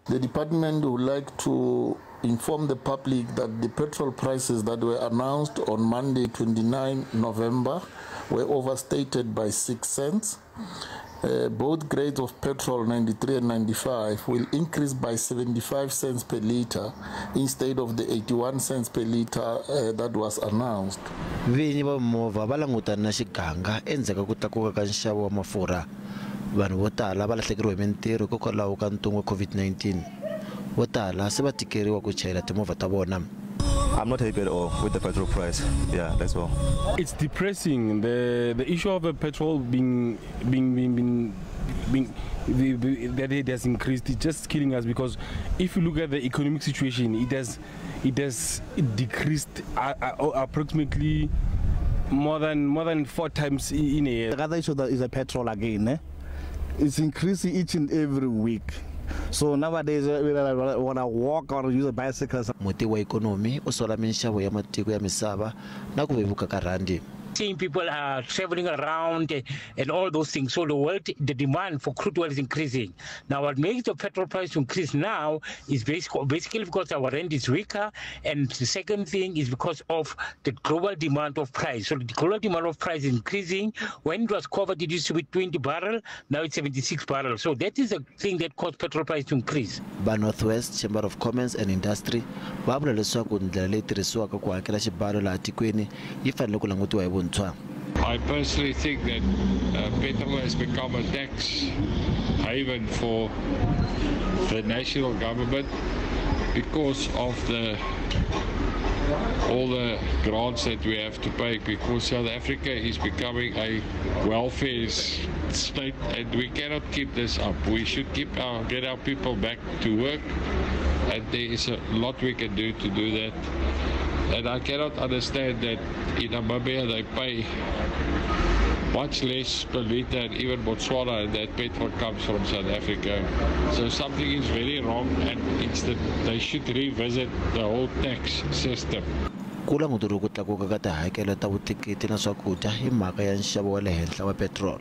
The department would like to inform the public that the petrol prices that were announced on Monday, 29 November, were overstated by 6 cents. Both grades of petrol, 93 and 95, will increase by 75 cents per litre instead of the 81 cents per litre that was announced. Vinyi va movha va langutana na xiganga endzhaku ku tlakuka ka nxavo wa mafurha. Vanhu vo tala va lahlekeriwe hi mintirho hikokwalaho ka ntungu wa COVID-19. Vo tala se va tikeriwa ku chayela timovha ta vona. I'm not happy at all with the petrol price. Yeah, that's all. It's depressing. The issue of the petrol being that it has increased. It's just killing us, because if you look at the economic situation, it has decreased approximately more than 4 times in a year. The other issue is the petrol again. It's increasing each and every week. So nowadays, when I walk or use a bicycle. Muti wa economy usola minxavo ya matiko ya misava na ku vevuka ka randi. Seeing people are traveling around and all those things. So the demand for crude oil is increasing. Now, what makes the petrol price to increase now is basically because our rand is weaker, and the second thing is because of the global demand of price. So the global demand of price is increasing. When it was covered, it used to be 20 barrel. Now it's 76 barrel. So that is the thing that caused petrol price to increase. Ba Northwest Chamber of Commerce and Industry va vula leswaku ndlela leyi tirhisiwaka ku hakela xibalo laha tikweni yi fanele ku langutiwa hi vuntshwa. I personally think that petrol has become a tax haven for the national government because of all the grants that we have to pay, because South Africa is becoming a welfare state, and we cannot keep this up. We should get our people back to work, and there is a lot we can do to do that. And I cannot understand that in Namibia they pay much less per litre, and even Botswana, and that petrol comes from South Africa. So something is very wrong, and they should revisit the whole tax system. Kula nguduru ku tlakuka ka tihakelo ta vutleketli na swakudya hi mhaka ya nxavo wa le henhla wa petrol.